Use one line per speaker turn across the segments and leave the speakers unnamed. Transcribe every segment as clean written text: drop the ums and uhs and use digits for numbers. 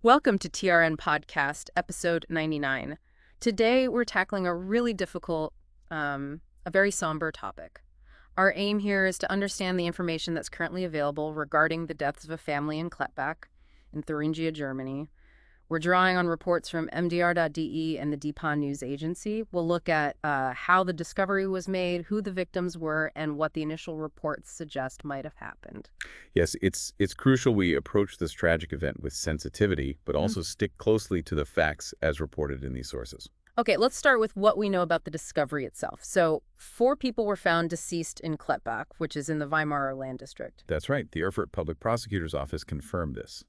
Welcome to TRN Podcast, episode 99. Today, we're tackling a really difficult, a very somber topic. Our aim here is to understand the information that's currently available regarding the deaths of a family in Klettbach, in Thuringia, Germany. We're drawing on reports from MDR.de and the DPA News Agency. We'll look at how the discovery was made, who the victims were, and what the initial reports suggest might have happened.
Yes, it's crucial we approach this tragic event with sensitivity, but also stick closely to the facts as reported in these sources.
Okay, let's start with what we know about the discovery itself. So, 4 people were found deceased in Klettbach, which is in the Weimarer Land District.
That's right. The Erfurt Public Prosecutor's Office confirmed this.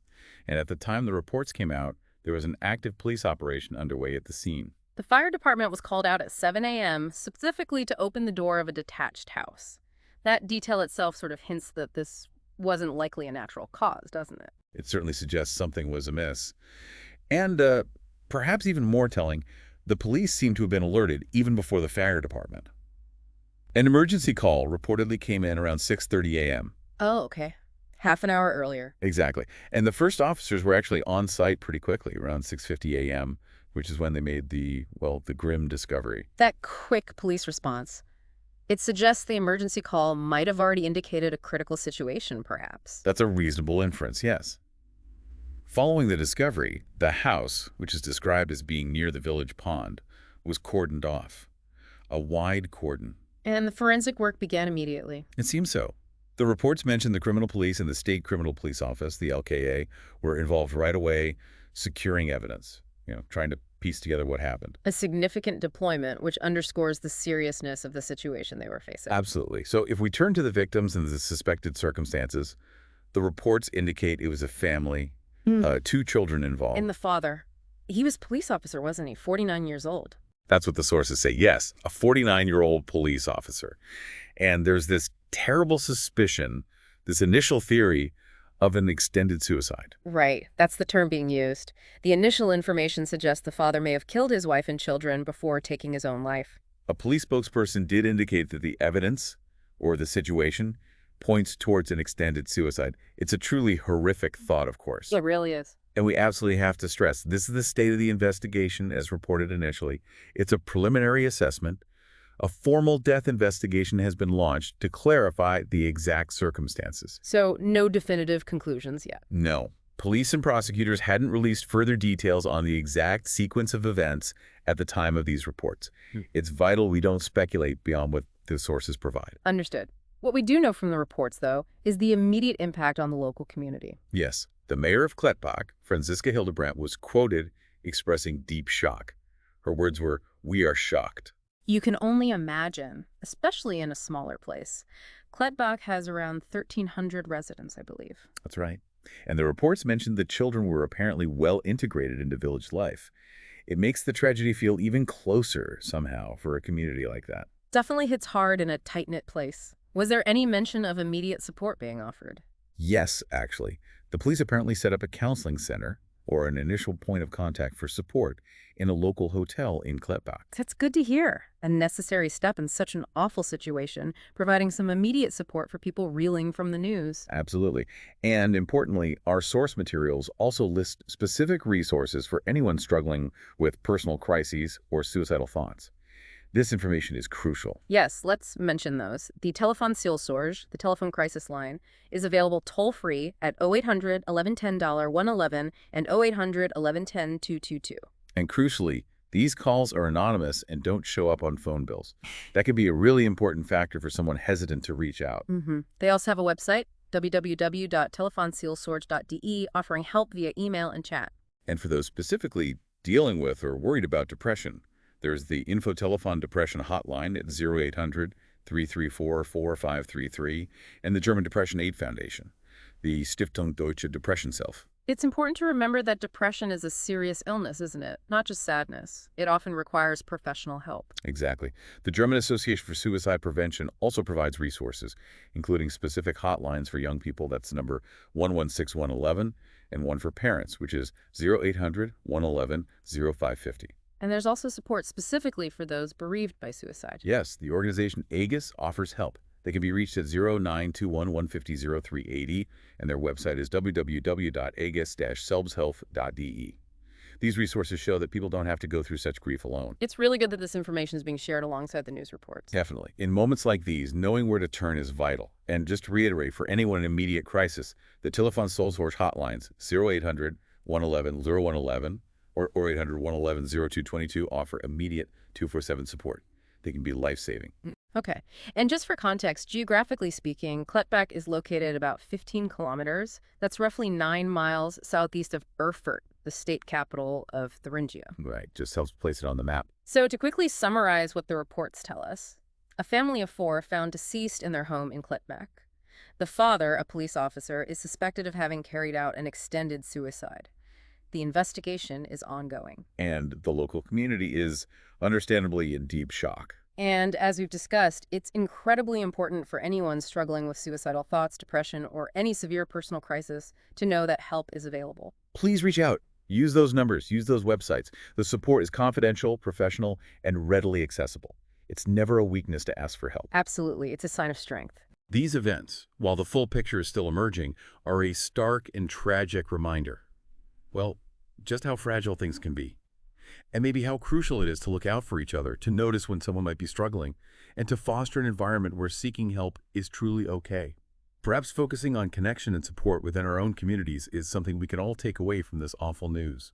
And at the time the reports came out, there was an active police operation underway at the scene.
The fire department was called out at 7 a.m. specifically to open the door of a detached house. That detail itself sort of hints that this wasn't likely a natural cause, doesn't it?
It certainly suggests something was amiss. And perhaps even more telling, the police seem to have been alerted even before the fire department. An emergency call reportedly came in around 6:30 a.m.
Oh, okay. Half an hour earlier.
Exactly. And the first officers were actually on site pretty quickly, around 6:50 a.m., which is when they made the grim discovery.
That quick police response, it suggests the emergency call might have already indicated a critical situation, perhaps.
That's a reasonable inference, yes. Following the discovery, the house, which is described as being near the village pond, was cordoned off. A wide cordon.
And the forensic work began immediately.
It seems so. The reports mentioned the criminal police and the State Criminal Police Office, the LKA, were involved right away, securing evidence, trying to piece together what happened.
A significant deployment, which underscores the seriousness of the situation they were facing.
Absolutely. So if we turn to the victims and the suspected circumstances, the reports indicate it was a family, 2 children involved.
And the father, he was police officer, wasn't he? 49 years old.
That's what the sources say. Yes, a 49-year-old police officer. And there's this terrible suspicion, this initial theory of an extended suicide.
Right. That's the term being used. The initial information suggests the father may have killed his wife and children before taking his own life.
A police spokesperson did indicate that the evidence, or the situation, points towards an extended suicide. It's a truly horrific thought, of course.
It really is.
And we absolutely have to stress, this is the state of the investigation as reported initially. It's a preliminary assessment. A formal death investigation has been launched to clarify the exact circumstances.
So no definitive conclusions yet.
No. Police and prosecutors hadn't released further details on the exact sequence of events at the time of these reports. It's vital we don't speculate beyond what the sources provide.
Understood. What we do know from the reports, though, is the immediate impact on the local community.
Yes. The mayor of Klettbach, Franziska Hildebrandt, was quoted expressing deep shock. Her words were, "We are shocked."
You can only imagine, especially in a smaller place. Klettbach has around 1,300 residents, I believe.
That's right. And the reports mentioned the children were apparently well integrated into village life. It makes the tragedy feel even closer, somehow, for a community like that.
Definitely hits hard in a tight-knit place. Was there any mention of immediate support being offered?
Yes, actually. The police apparently set up a counseling center, or an initial point of contact for support, in a local hotel in Klettbach.
That's good to hear. A necessary step in such an awful situation, providing some immediate support for people reeling from the news.
Absolutely. And importantly, our source materials also list specific resources for anyone struggling with personal crises or suicidal thoughts. This information is crucial.
Yes, let's mention those. The Telefon Seelsorge, the telephone crisis line, is available toll-free at 0800 1110 $111 and 0800 1110 222.
And crucially, these calls are anonymous and don't show up on phone bills. That could be a really important factor for someone hesitant to reach out.
They also have a website, www.telefonseelsorge.de, offering help via email and chat.
And for those specifically dealing with or worried about depression, there's the Infotelephon Depression Hotline at 0800 334 4533 and the German Depression Aid Foundation, the Stiftung Deutsche Depressionshilfe.
It's important to remember that depression is a serious illness, isn't it? Not just sadness. It often requires professional help.
Exactly. The German Association for Suicide Prevention also provides resources, including specific hotlines for young people. That's number 116111, and one for parents, which is 0800 111 0550.
And there's also support specifically for those bereaved by suicide.
Yes, the organization AEGIS offers help. They can be reached at 0921-150-0380, and their website is www.agus-selbsthealth.de. These resources show that people don't have to go through such grief alone.
It's really good that this information is being shared alongside the news reports.
Definitely. In moments like these, knowing where to turn is vital. And just to reiterate, for anyone in immediate crisis, the Telefon Seelsorge hotlines 0800-111-0111 or 800-111-0222 offer immediate 24/7 support. They can be life-saving.
Okay. And just for context, geographically speaking, Klettbach is located about 15 kilometers. That's roughly 9 miles southeast of Erfurt, the state capital of Thuringia.
Right. Just helps place it on the map.
So to quickly summarize what the reports tell us, a family of 4 found deceased in their home in Klettbach. The father, a police officer, is suspected of having carried out an extended suicide. The investigation is ongoing.
And the local community is understandably in deep shock.
And as we've discussed, it's incredibly important for anyone struggling with suicidal thoughts, depression, or any severe personal crisis to know that help is available.
Please reach out. Use those numbers. Use those websites. The support is confidential, professional, and readily accessible. It's never a weakness to ask for help.
Absolutely. It's a sign of strength.
These events, while the full picture is still emerging, are a stark and tragic reminder. Well, just how fragile things can be. And maybe how crucial it is to look out for each other, to notice when someone might be struggling, and to foster an environment where seeking help is truly okay. Perhaps focusing on connection and support within our own communities is something we can all take away from this awful news.